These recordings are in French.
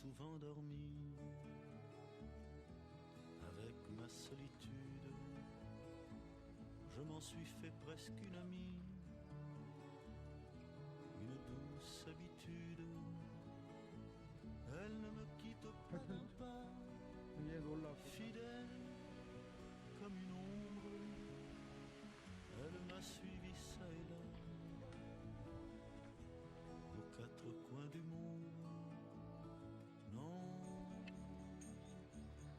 souvent dormi avec ma solitude. Je m'en suis fait presque une amie, une douce habitude. Elle ne me quitte pas d'un pas, fidèle comme une ombre. Elle m'a suivi ça et là, aux quatre coins du monde. Non,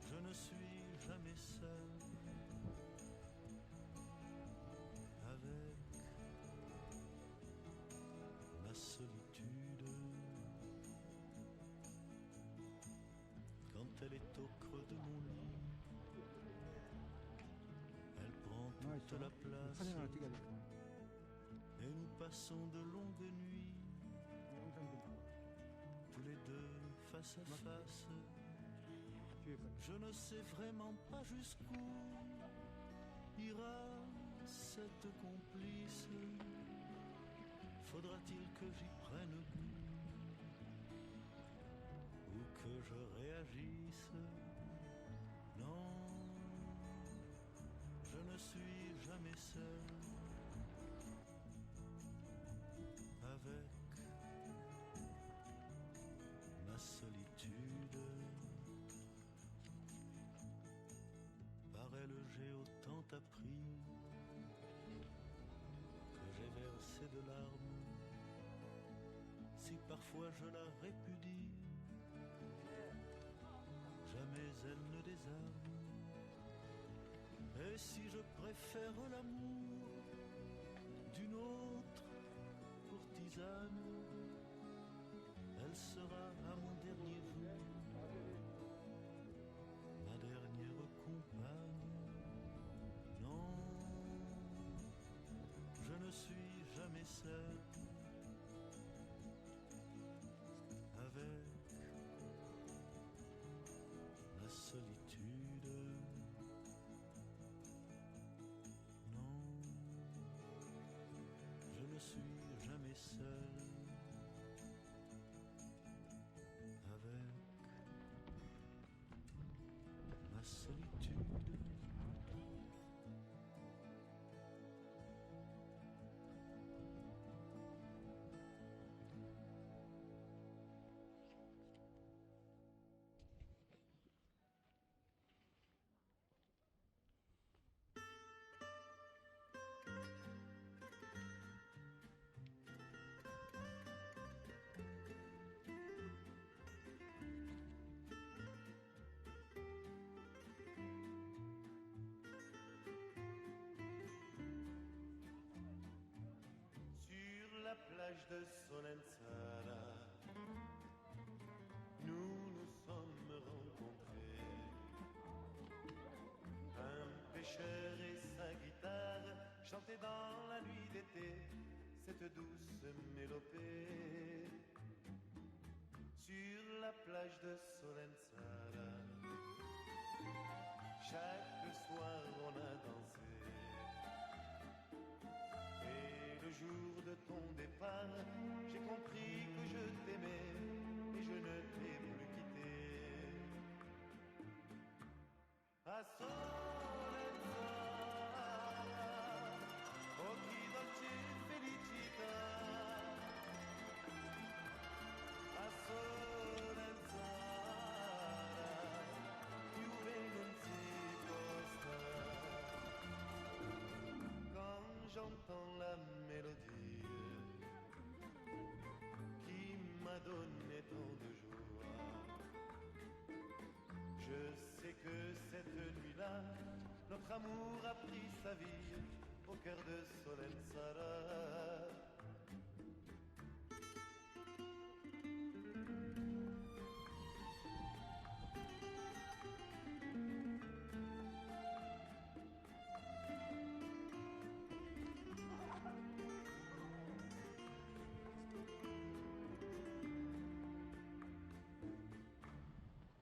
je ne suis jamais seul avec ma solitude. Quand elle est au creux de mon lit, elle prend toute la place et nous passons de longues nuits, tous les deux face à face. Je ne sais vraiment pas jusqu'où ira cette complice. Faudra-t-il que j'y prenne goût ou que je réagisse? Non, je ne suis jamais seul avec ma solitude. Par elle j'ai autant appris que j'ai versé de larmes. Si parfois je la répudie, jamais elle ne désarme. Et si je préfère l'amour d'une autre courtisane, elle sera à mon dernier jour ma dernière compagne. Non, je ne suis jamais seul avec ma solitude. Non, je ne suis jamais seul avec ma solitude. La plage de Solenzara, nous nous sommes rencontrés. Un pêcheur et sa guitare chantaient dans la nuit d'été cette douce mélopée. Sur la plage de Solenzara, chaque soir on a dansé. Le jour de ton départ, j'ai compris que je t'aimais et je ne t'ai plus quitté. A Solenzara, oh chi dolce felicità. A Solenzara, più non si può stare. Quand j'entends la mélodie qui m'a donné tant de joie, je sais que cette nuit-là, notre amour a pris sa vie au cœur de Solenzara.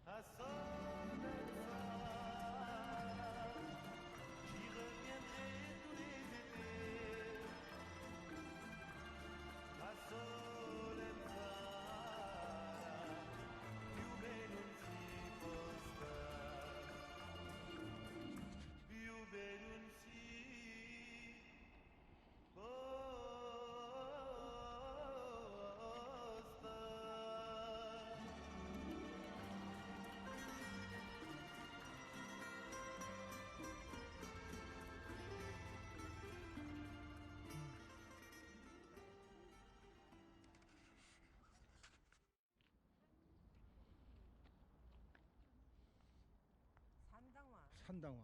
À Solenzara, j'y reviendrai tous les étés. 산당화.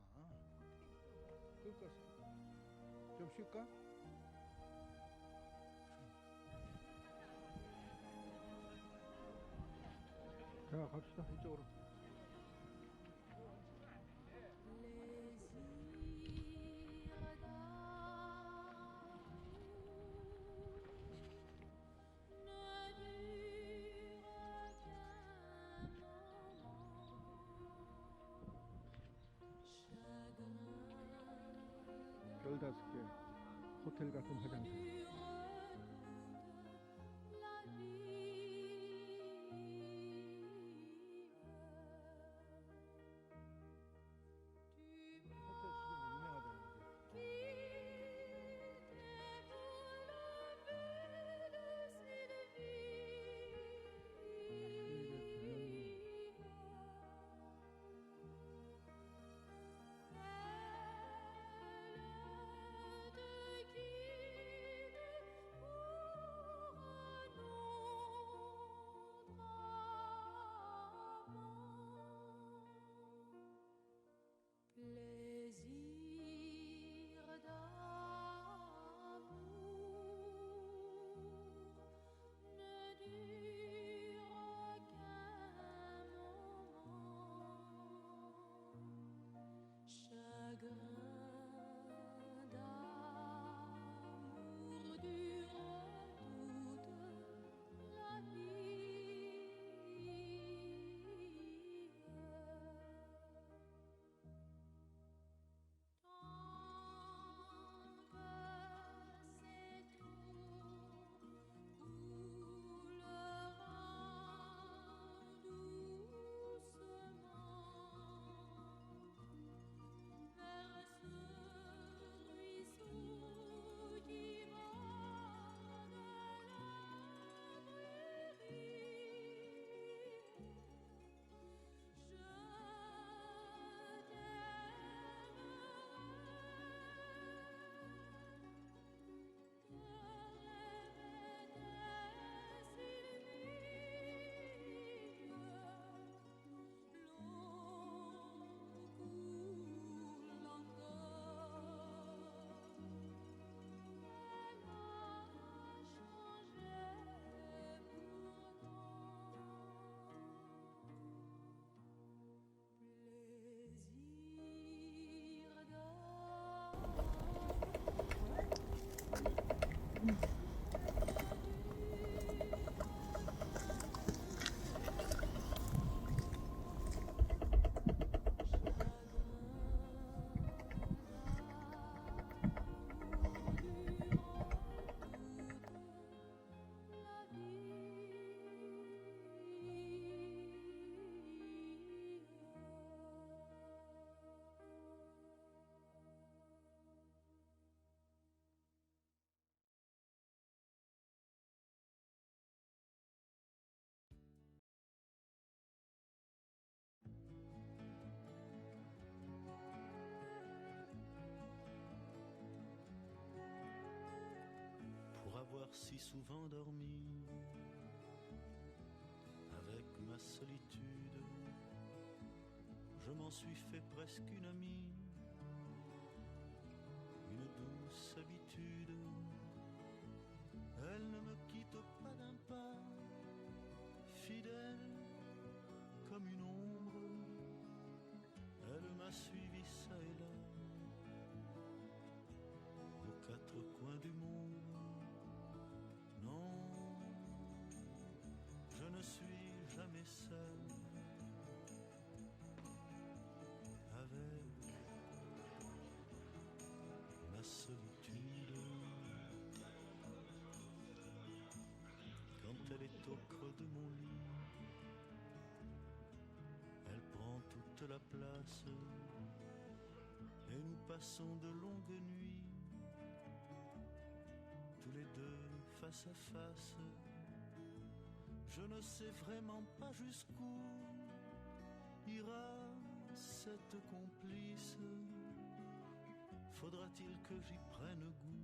그러니까 좀 쉴까? 자, 갑시다. 이쪽으로. 별 5개 호텔 같은 화장실. Avoir si souvent dormi avec ma solitude, je m'en suis fait presque une amie, une douce habitude. Elle ne me quitte pas d'un pas, fidèle comme une ombre. Elle m'a suivi ça et là, aux quatre coins du monde. Je ne suis jamais seul avec ma solitude. Quand elle est au creux de mon lit, elle prend toute la place et nous passons de longues nuits, tous les deux face à face. Je ne sais vraiment pas jusqu'où ira cette complice. Faudra-t-il que j'y prenne goût